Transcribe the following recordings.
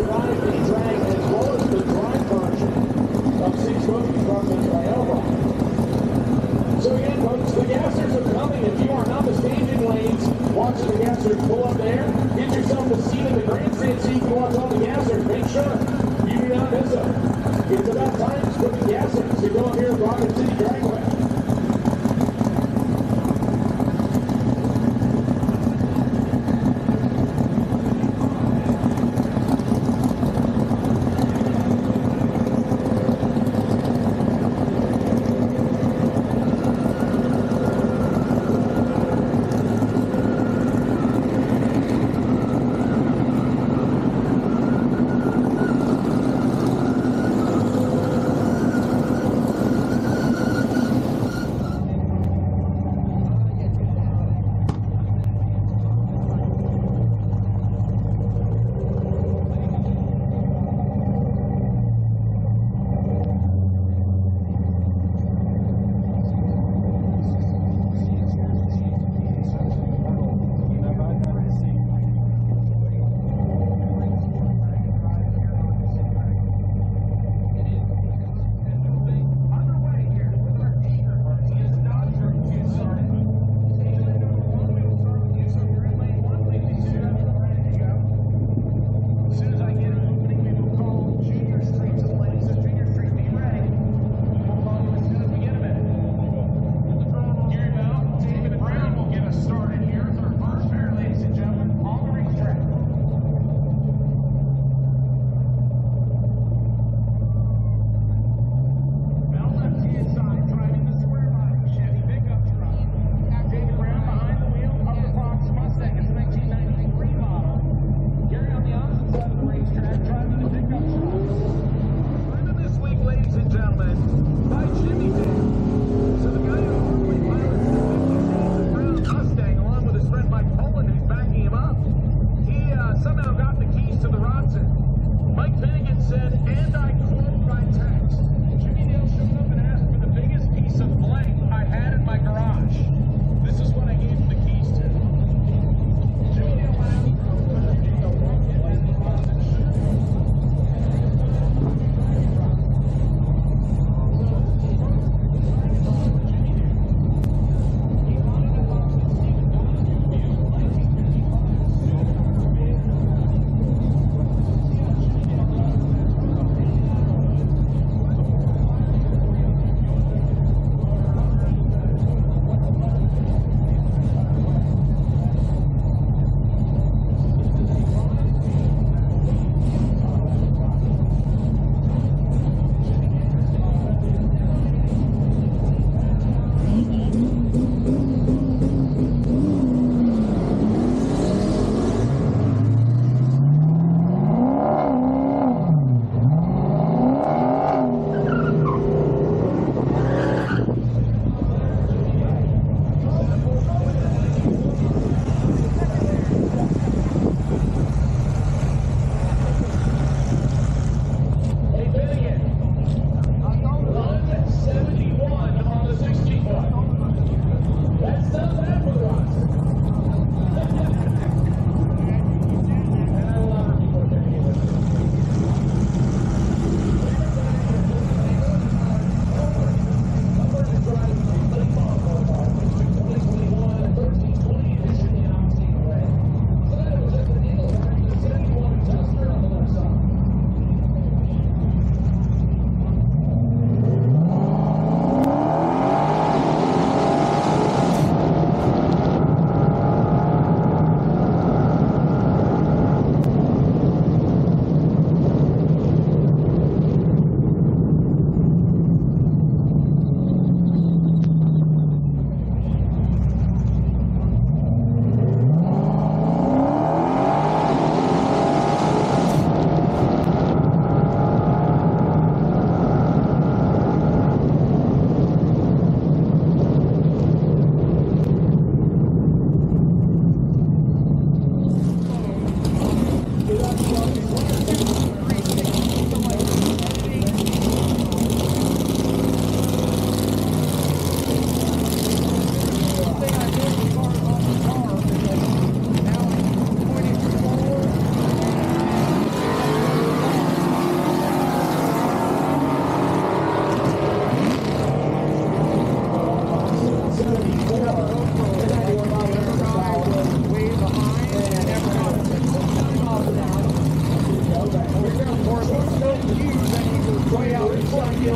survived the drag as well as the dry version of Six Smokies brought to us by Elba. So again, folks, the gassers are coming. If you are not the staging lanes, watching the gassers pull up there, get yourself a seat in the grandstand so you can watch all the gassers. Make sure you do not miss them. It's about time for the gassers to go up here at Rocket City Dragway.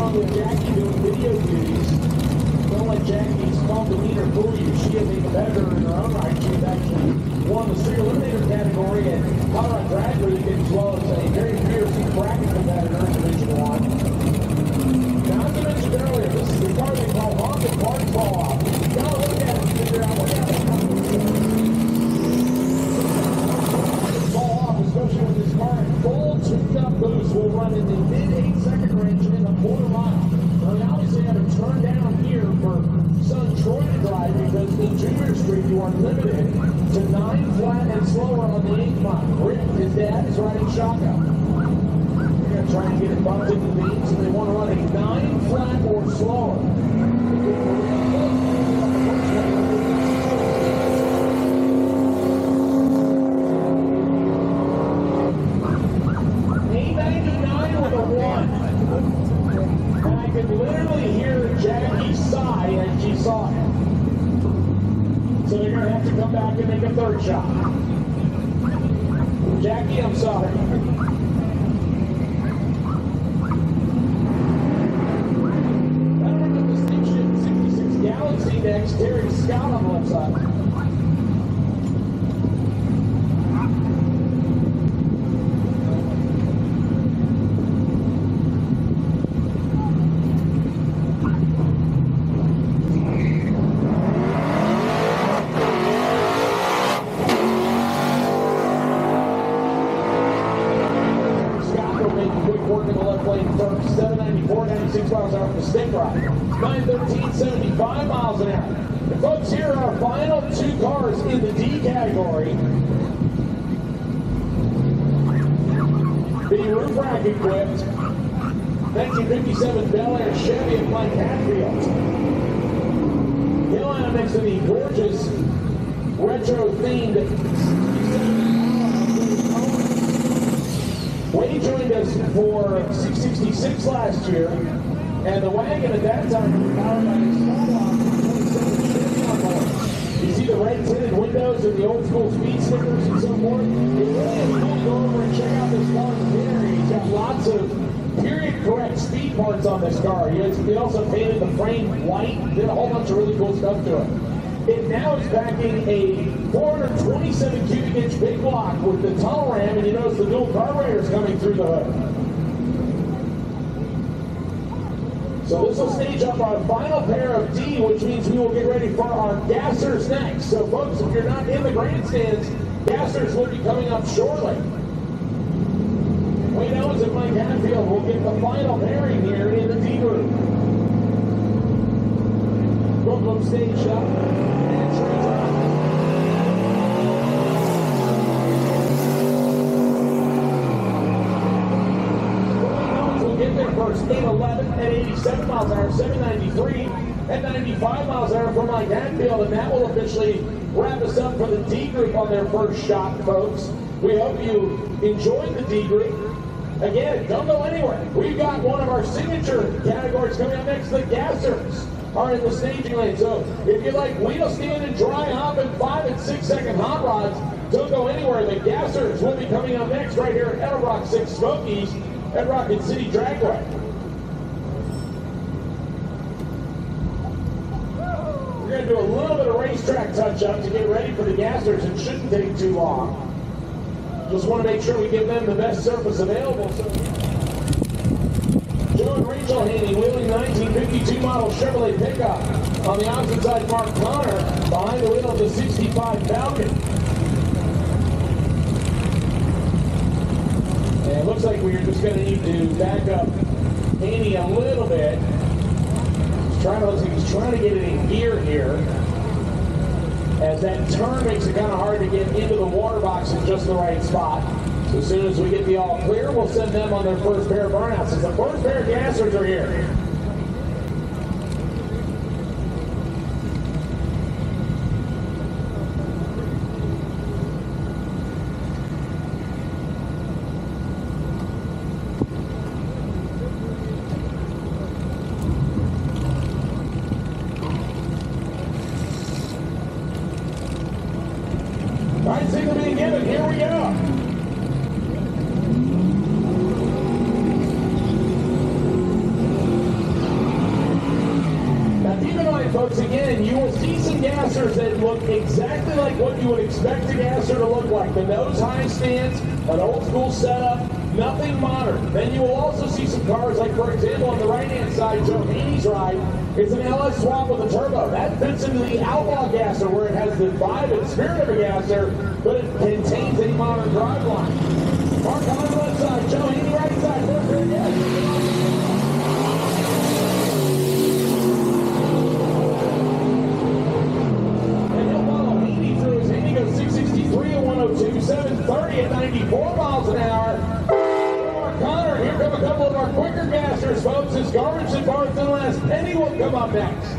along with Jackie doing video duties. Don't let Jackie's calm demeanor fool you. She is a competitor in her own right. She has actually won the street eliminator category at Colorado Drag League, as well as a very fierce bracket competitor in Division 1. Now, as I mentioned earlier, this is the car they call Haunted Party Fall Off. You gotta look at it and figure out what happens. Fall off, especially with this car in full tuned-up boost, will run in the mid-8 second range in the quarter mile. Now, we obviously have to turn down here for son Troy to drive because in Junior Street you are limited to 9 flat and slower on the 8 mile. Rick, his dad, is riding shotgun. They're going to try and get it bumped into the beams, and they want to run a 9 flat or slower. I could literally hear Jackie sigh as she saw it. So they're going to have to come back and make a third shot. Jackie, I'm sorry. Battling up the station 66 Galaxy next, Terry Scott on the left side. Working the left lane first, 794, 96 miles an hour for the stick ride. 913, 75 miles an hour. And folks, here are our final 2 cars in the D category. The roof rack equipped 1957 Bel Air Chevy of Mike Hatfield. He'll end up next to the gorgeous retro-themed Wade joined us for 666 last year, and the wagon at that time was powered by a small block 27 Chevy on board. You see the red tinted windows and the old school speed stickers and so forth. It really is cool to go over and check out this car's interior. He's got lots of period correct speed parts on this car. He also painted the frame white, did a whole bunch of really cool stuff to it. It now is backing a 427 cubic inch big block with the tunnel ram, and you notice the dual carburetors coming through the hood. So this will stage up our final pair of D, which means we will get ready for our gassers next. So folks, if you're not in the grandstands, gassers will be coming up shortly. Wayne Owens and Mike Hatfield will get the final pairing here in the D group. Welcome stage up. First, 811 at 87 miles an hour, 793 at 95 miles an hour for Mike Hatfield, and that will officially wrap us up for the D group on their first shot, folks. We hope you enjoyed the D group. Again, don't go anywhere. We've got one of our signature categories coming up next. The gassers are in the staging lane. So if you like wheel stand and dry hop and 5 and 6 second hot rods, don't go anywhere. The gassers will be coming up next right here at Rock 6 Smokies at Rocket City Dragway. We're going to do a little bit of racetrack touch-up to get ready for the gassers. It shouldn't take too long. Just want to make sure we give them the best surface available. So, Joe and Rachel Haney wheeling 1952 model Chevrolet pickup. On the opposite side, Mark Connor behind the wheel of the 65 Falcon. And it looks like we're just going to need to back up Haney a little bit. Looks like he's trying to get it in gear here. As that turn makes it kind of hard to get into the water box in just the right spot. So as soon as we get the all clear, we'll send them on their first pair of burnouts. As the first pair of gassers are here. All right, signal being given. Here we go. folks, again, you will see some gassers that look exactly like what you would expect a gasser to look like. The nose high stance, an old school setup, nothing modern. Then you will also see some cars like, for example, on the right-hand side, Joe Haney's ride, it's an LS swap with a turbo. That fits into the outlaw gasser where it has the vibe and spirit of a gasser, but it contains a modern driveline. Mark on the left side, Joe Haney right side, first rear gasser. At 730 at 94 miles an hour. Connor, here come a couple of our quicker gassers, folks, as Garbage and Barton last penny will come up next.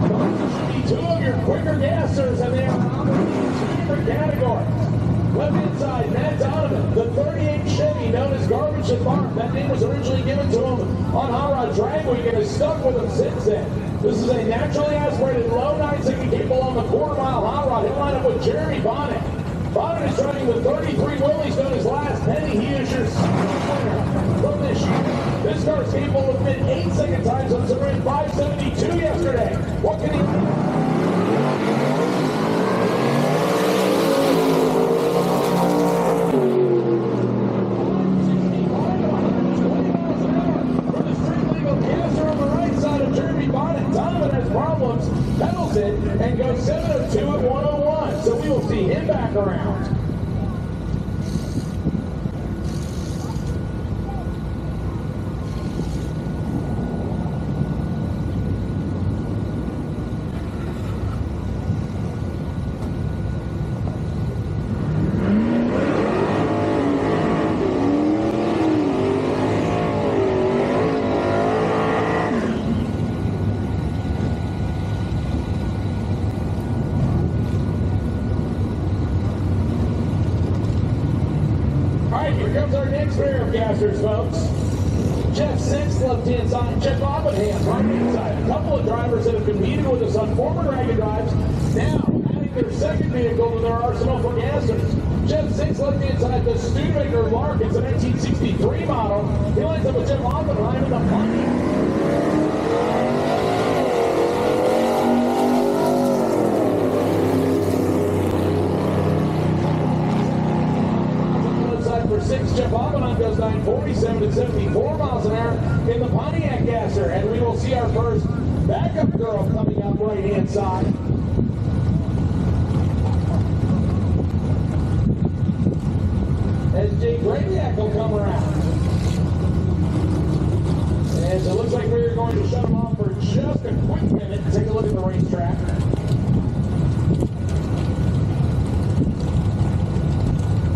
Those should be two of your quicker gassers, and they are operating in two different categories. Left inside, Matt Donovan, the 38 Chevy known as Garbage and Bark. That name was originally given to him on Hot Rod Drag Week and has stuck with him since then. This is a naturally aspirated low 9-second capable on the quarter-mile hot rod. He'll line up with Jeremy Bonnet. Bonnet is driving the 33 Willys known as Last Penny. He is your winner from this year. This car is capable of mid 8-second times on some ran 572 yesterday. What can he do? Pedals it and goes 702 at 101. So we will see him back around. Here comes our next pair of gassers, folks. Jeff Six, left-hand side. Jeff Oppenham, right-hand side. A couple of drivers that have competed with us on former Ragged Drives, now adding their second vehicle to their arsenal for gassers. Jeff Six, left-hand side, the Studebaker Lark. It's a 1963 model. He lines up with Jeff Oppenheim in the Pontiac. For 6, Jeff Oppenheim goes 947 to 74 miles an hour in the Pontiac gasser. And we will see our first backup girl coming up right-hand side. As Jake Rabiak will come around. And so it looks like we're going to shut him off for just a quick minute and take a look at the racetrack.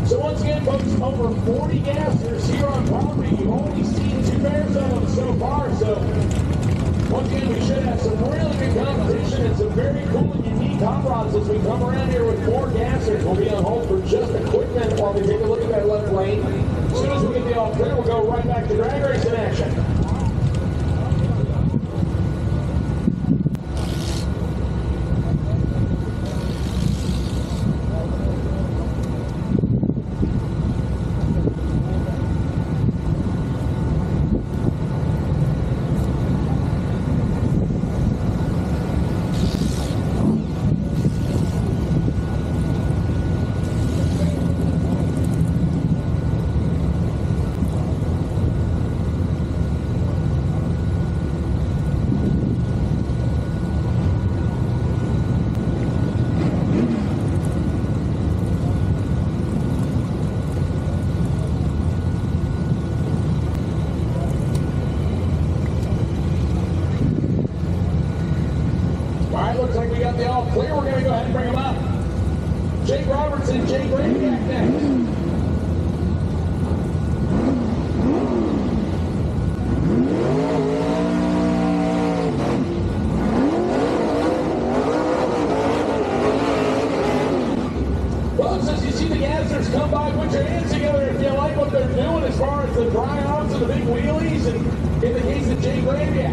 So once again, folks, over 40 gassers here on property. You've only seen 2 pairs of them so far. So once again, we should have some really good competition and some very cool and unique hot rods as we come around here with more gassers. We'll be on hold for just a quick minute while we take a look at that left lane. As soon as we get the all clear, we'll go right back to drag racing action. Looks like we got the all clear. We're going to go ahead and bring them up. Jake Robertson, Jake Rabiak next. Folks, as you see the gassers come by, put your hands together if you like what they're doing as far as the dry arms and the big wheelies, and in the case of Jake Rabiak.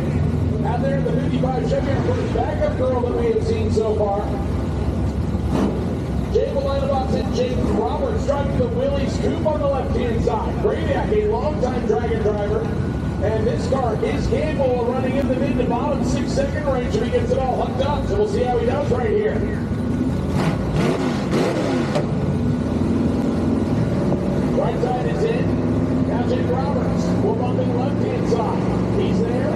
Out there in the 55 Chevy, our first backup girl that we have seen so far. Jay will line up opposite James Roberts, driving the Willys Coupe on the left-hand side. Braviac, a longtime Dragon driver. And this car is capable of running in the mid to bottom 6-second range if he gets it all hooked up. So we'll see how he does right here. Right side is in. Now Jake Roberts will bump in left-hand side. He's there.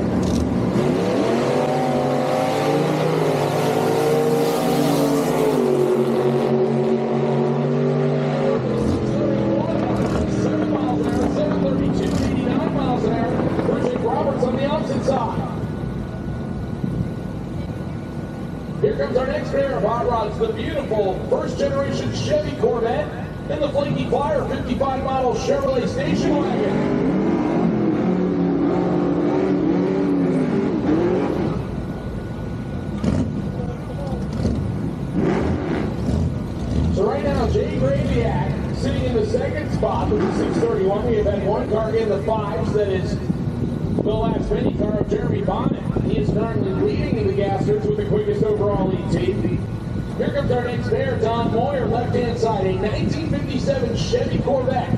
Here comes our next pair of hot rods, the beautiful first-generation Chevy Corvette and the Flaky Flyer 55 model Chevrolet station wagon. So right now, Jay Braviac sitting in the second spot with the 631. We have had one car in the fives, that is the last mini car of Jeremy Bonnet. He is currently leading in the gassers with the quickest overall ET. Here comes our next pair, Don Moyer, left-hand side, a 1957 Chevy Corvette.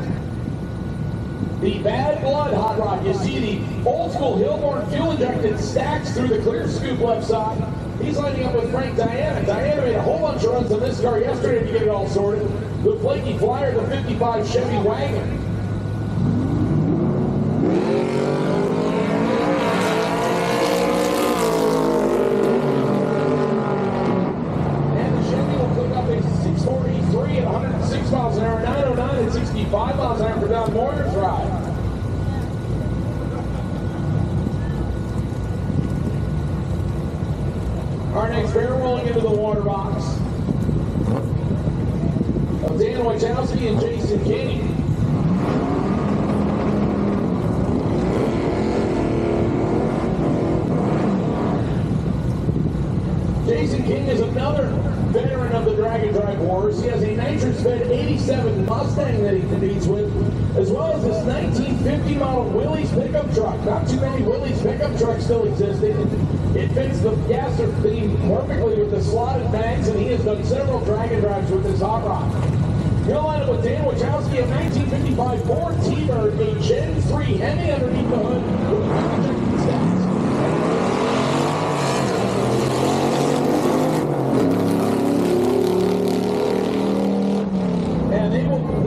The Bad Blood hot rod. You see the old-school Hillborn fuel-injected stacks through the clear scoop left side. He's lining up with Frank Diana. Diana made a whole bunch of runs on this car yesterday to get it all sorted. The Flaky Flyer, the 55 Chevy wagon. At 106 miles an hour, 909 and 65 miles an hour for Don Moyer's ride. Our next pair rolling into the water box of Dan Wachowski and Jason King. Jason King is another veteran of the Dragon Drive Wars. He has a nitrous-fed 87 Mustang that he competes with, as well as this 1950 model Willys pickup truck. Not too many Willys pickup trucks still existing. It fits the gasser theme perfectly with the slotted bags, and he has done several Dragon Drives with this hot rod. He'll line up with Dan Wachowski, a 1955 Ford T-Bird, a Gen 3 Hemi underneath the hood with the fuel-injected stacks.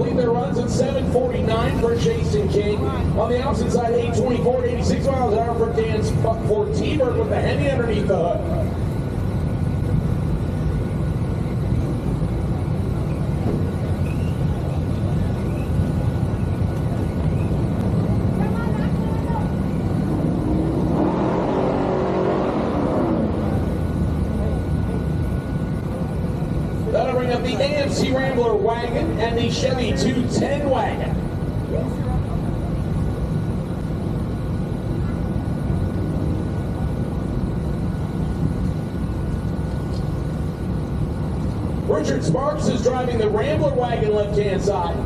Their runs at 7:49 for Jason King. On the opposite side, 8:24 to 86 miles an hour for Dan's Ford T-Bird with the Hemi underneath the hood. That'll bring up the AMC Rambler wagon and the Chevy 210 wagon. Richard Sparks is driving the Rambler wagon left-hand side.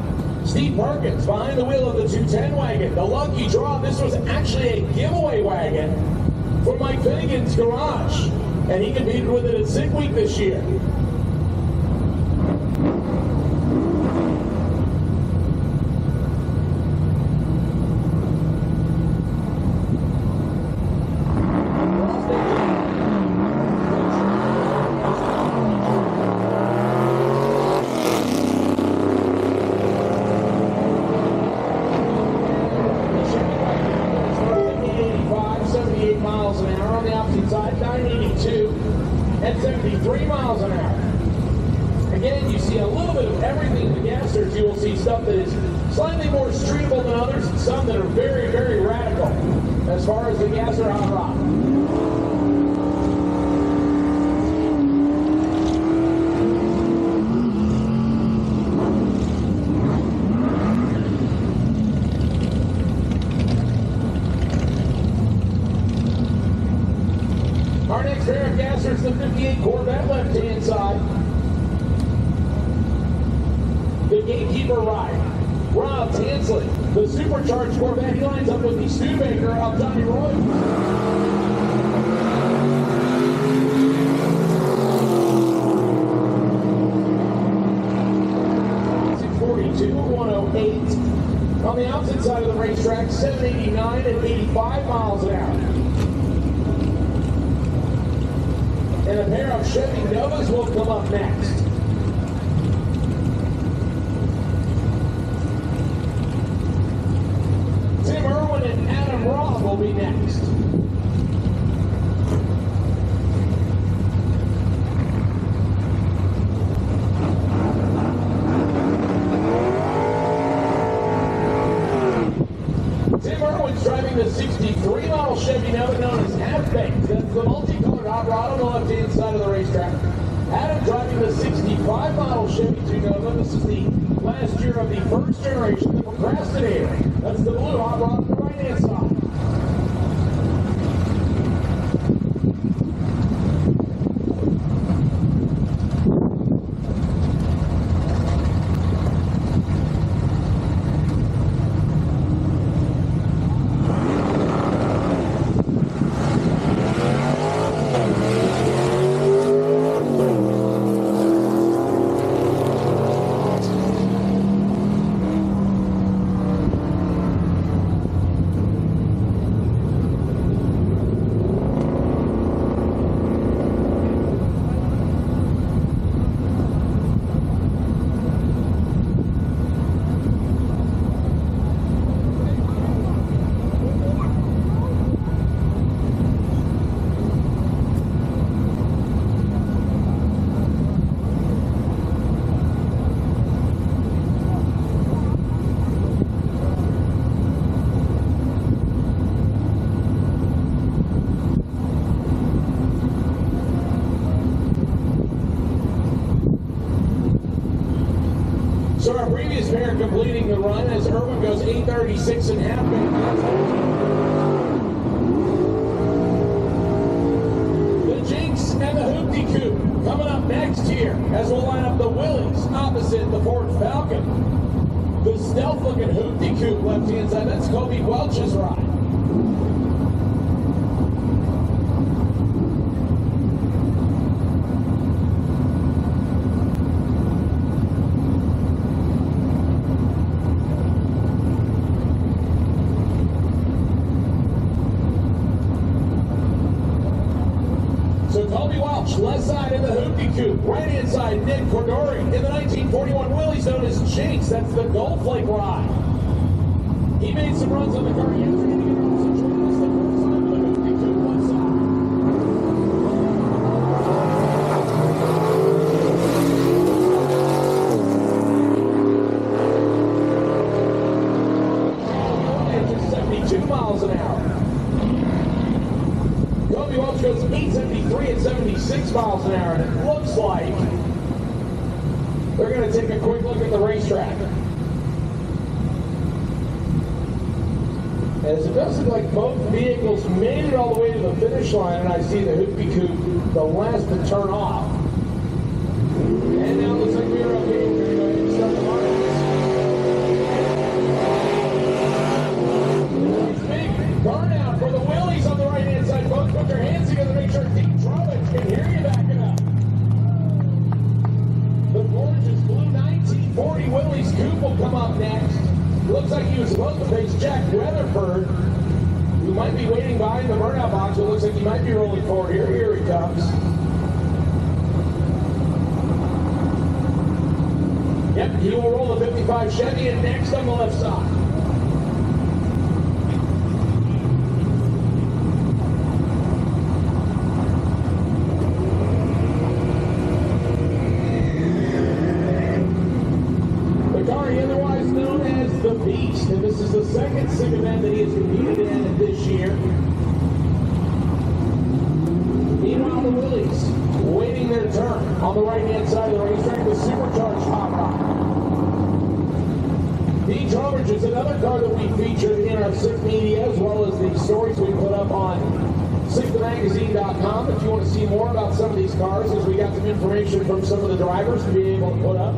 Steve Perkins behind the wheel of the 210 wagon. The lucky draw, this was actually a giveaway wagon from Mike Finnegan's garage, and he competed with it at Sick Week this year. Miles an hour on the opposite side, 982 at 73 miles an hour. Again, you see a little bit of everything in the gassers. You will see stuff that is slightly more streetable than others, and some that are very, very radical as far as the gasser hot rod. Our next pair of gassers, the 58 Corvette left-hand side. The gatekeeper ride, Rob Tansley. The supercharged Corvette, he lines up with the Studebaker of Johnny Roy. racetrack, 789 and 85 miles an hour. And a pair of Chevy Novas will come up next. Tim Irwin and Adam Roth will be next. Tim Irwin's driving the 63 model Chevy Nova known as Half-Baked. That's the multicolored hot rod on the left-hand side of the racetrack. Adam driving the 65 model Chevy 2 Nova. This is the last year of the first generation, the Procrastinator. That's the blue hot rod on the right-hand side. So our previous pair completing the run as Irwin goes 8:36 and half. The Jinx and the Hoopty Coupe coming up next here as we'll line up the Willys opposite the Ford Falcon. The stealth-looking Hoopty Coupe left-hand side, that's Kobe Welch's ride. So Kobe Welch, left side in the Hoopty Coupe, right-hand side, Nick Cordori. In the 1941 Willys known as Jinx, that's the Gold Flake ride. He made some runs on the car yesterday. He can also join us the first time with the Hoopty Coupe left side. Just 72 miles an hour. Kobe Welch goes 873 and 76 miles an hour, and it looks like they're going to take a quick look at the racetrack. As it does look like both vehicles made it all the way to the finish line, and I see the Hoopty Coupe, the last to turn off. And now it looks like we're okay. We're going to go ahead and start the markers. Big burnout for the Willys on the right-hand side. Both put their hands together to make sure Deep Drummond can hear you backing up. The gorgeous blue 1940 Willys Coupe will come up next. Looks like he was supposed to face Jack Weatherford, who might be waiting behind the burnout box. It looks like he might be rolling forward here. Here he comes. Yep, he will roll the 55 Chevy, and next on the left side. Otherwise known as the Beast, and this is the second SIG event that he has competed in this year. Meanwhile, the Willys waiting their turn on the right-hand side of the racetrack with supercharged hot rod. The Trowbridge is another car that we featured in our SIG media, as well as the stories we put up on SIGTheMagazine.com. If you want to see more about some of these cars, as we got some information from some of the drivers to be able to put up,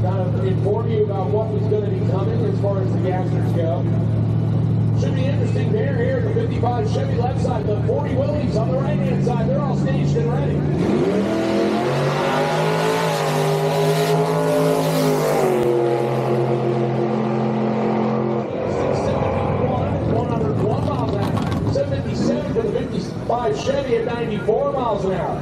kind of inform you about what was going to be coming as far as the gassers go. Should be interesting pair here. The 55 Chevy left side, the 40 Willys on the right-hand side. They're all staged and ready. 2005 Chevy at 94 miles an hour.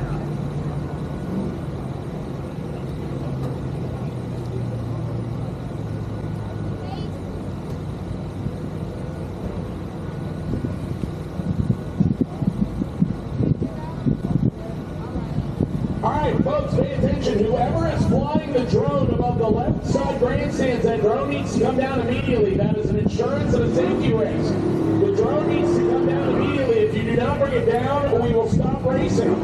All right, folks, pay attention. Whoever is flying the drone above the left side grandstands, that drone needs to come down immediately. That is an insurance and a safety race. The drone needs to come down immediately. If you do not bring it down, we will stop racing.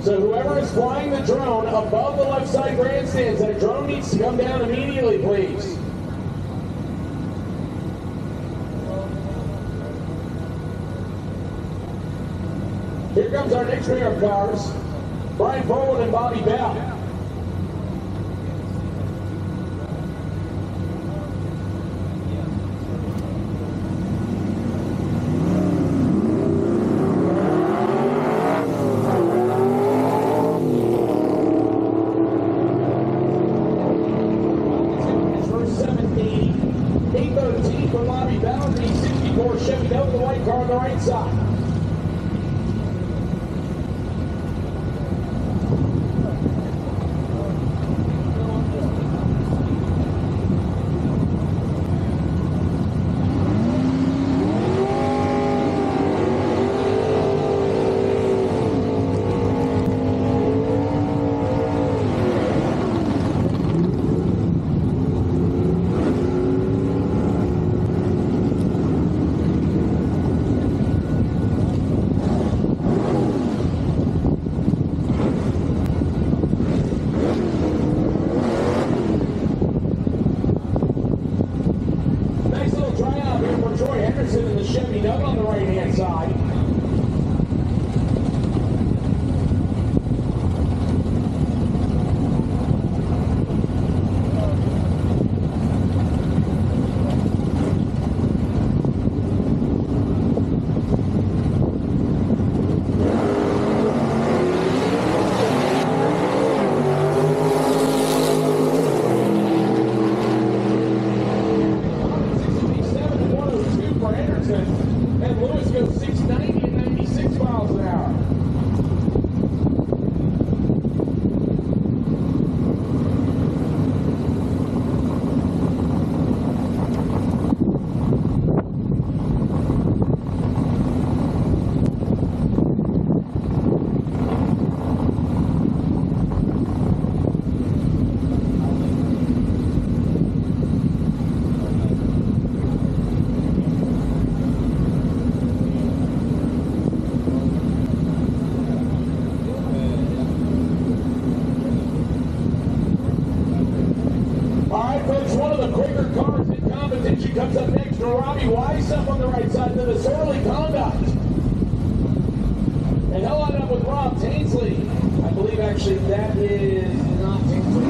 So whoever is flying the drone above the left side grandstands, that drone needs to come down immediately, please. Here comes our next pair of cars, Brian Forward and Bobby Bell. First 780, 813 for Bobby Bell, the 64 Chevy Nova, the white car on the right side. In the Chevy Nova on the right-hand side. And Lewis goes 690 and 96 miles an hour. Comes up next to Robbie Weiss up on the right side to disorderly conduct. And he'll line up with Rob Tainsley. I believe actually that is not Tainsley.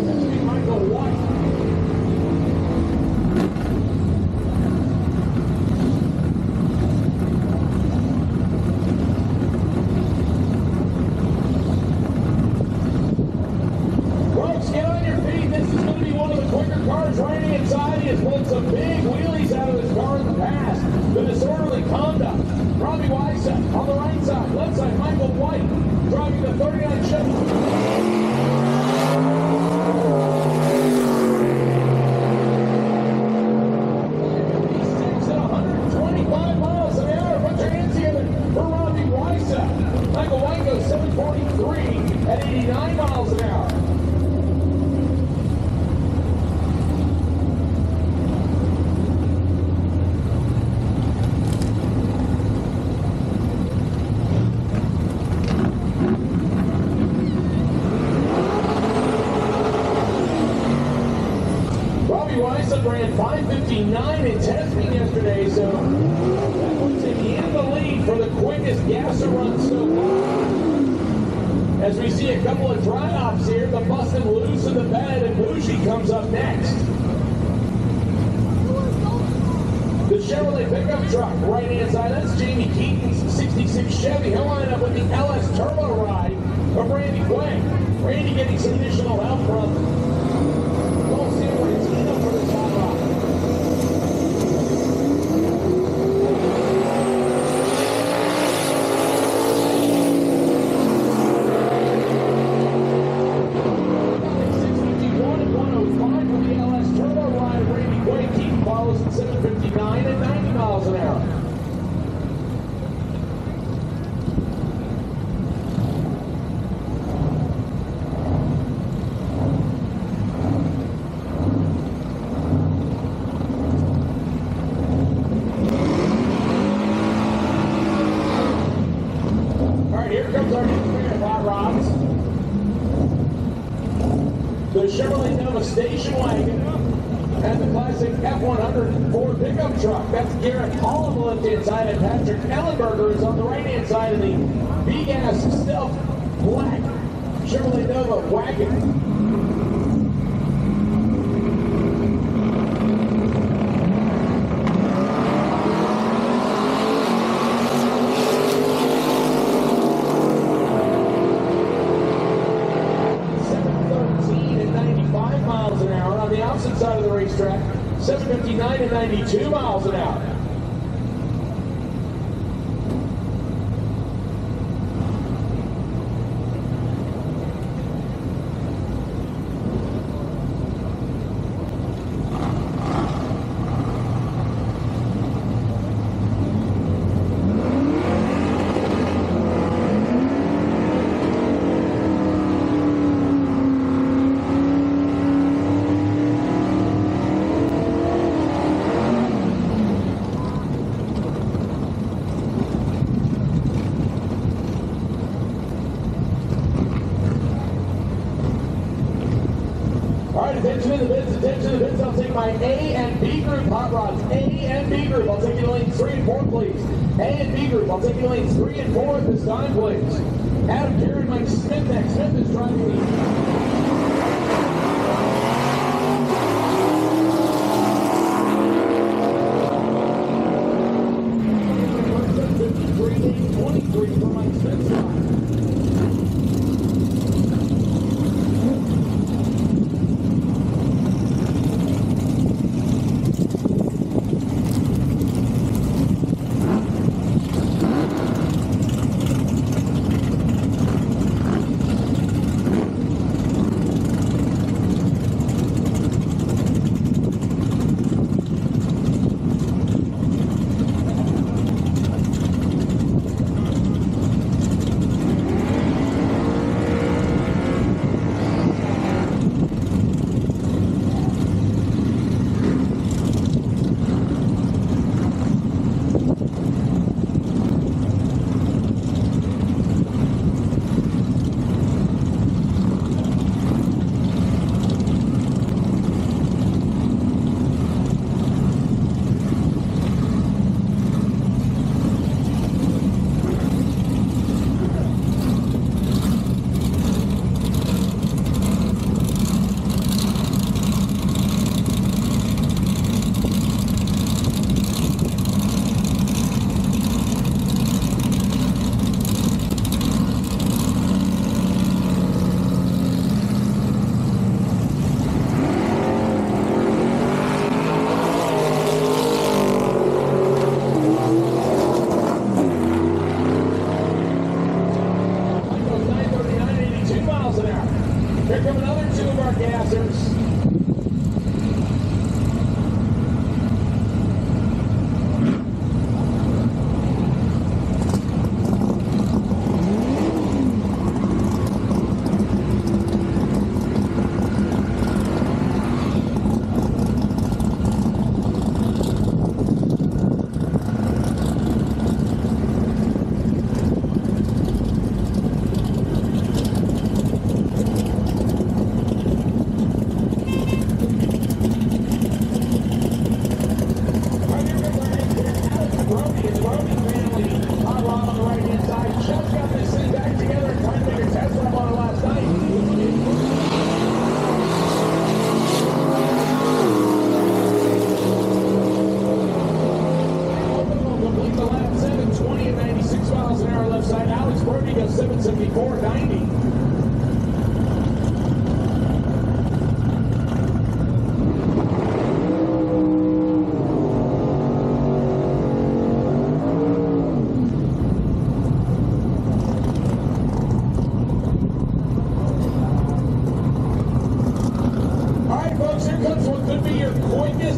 That is Michael White. Right-hand side, he has pulled some big wheelies out of his car in the past. The disorderly conduct. Robbie Weiss on the right side. Left side, Michael White driving the 39 Chevy. 125 miles an hour. Put your hands together for Robbie Weiss. Michael White goes 743 at 89 miles an hour. Ran 5:59 in testing yesterday, so that puts him in the lead for the quickest gasser run so far. As we see a couple of dry-offs here, the busted loose in the bed, and Bougie comes up next. The Chevrolet pickup truck, right-hand side, that's Jamie Keaton's 66 Chevy. He'll line up with the LS Turbo Ride of Randy Quay. Randy getting some additional help. the Chevrolet Nova station wagon, and the classic F100 Ford pickup truck. That's Garrett Hall on the left-hand side, and Patrick Ellenberger is on the right-hand side of the B-Gas Stealth Black Chevrolet Nova wagon. Side of the racetrack, 759 and 92 miles an hour. Attention to the bits, I'll take my A and B group hot rods. A and B group, I'll take you to lanes 3 and 4, please. A and B group, I'll take you to lanes 3 and 4 at this time, please. Adam Carey, Mike Smith next. Smith is driving the... Here come another two of our gassers.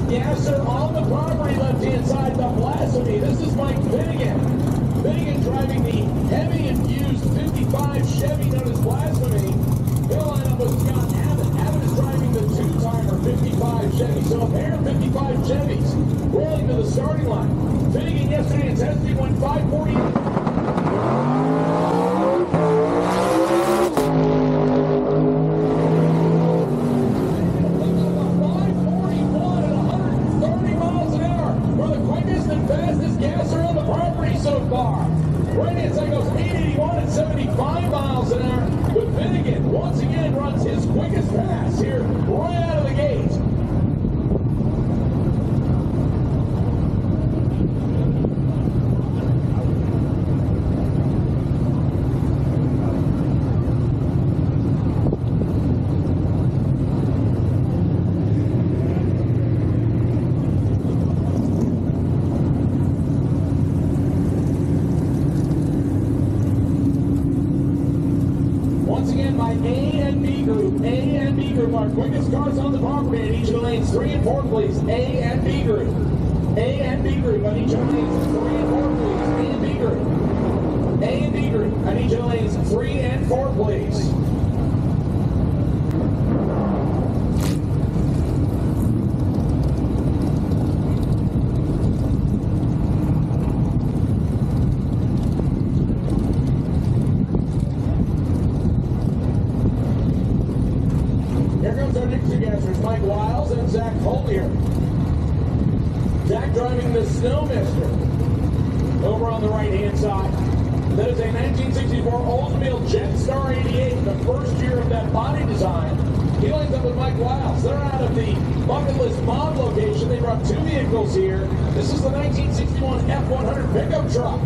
Gasser on the property, left-hand side, the Blasphemy. This is Mike Finnegan. Finnegan driving the heavy infused 55 Chevy known as Blasphemy. He'll line up with Scott Abbott. Abbott is driving the two-timer 55 Chevy. So a pair of 55 Chevys rolling to the starting line. Finnegan yesterday in testing went 540. Once again, by A and B group. A and B group, our quickest cars on the property in each of the lanes. 3 and 4, please. A and B group. A and B group on each of the lanes. 3 and 4, please. A and B group. A and B group on each of the lanes. 3 and 4, please. Here comes our next two guessers, Mike Wiles and Zach Collier. Zach driving the Snow Mister over on the right-hand side. That is a 1964 Oldsmobile Jetstar 88, the first year of that body design. He lines up with Mike Wiles. They're out of the Bucket List Mob location. They brought two vehicles here. This is the 1961 F100 pickup truck.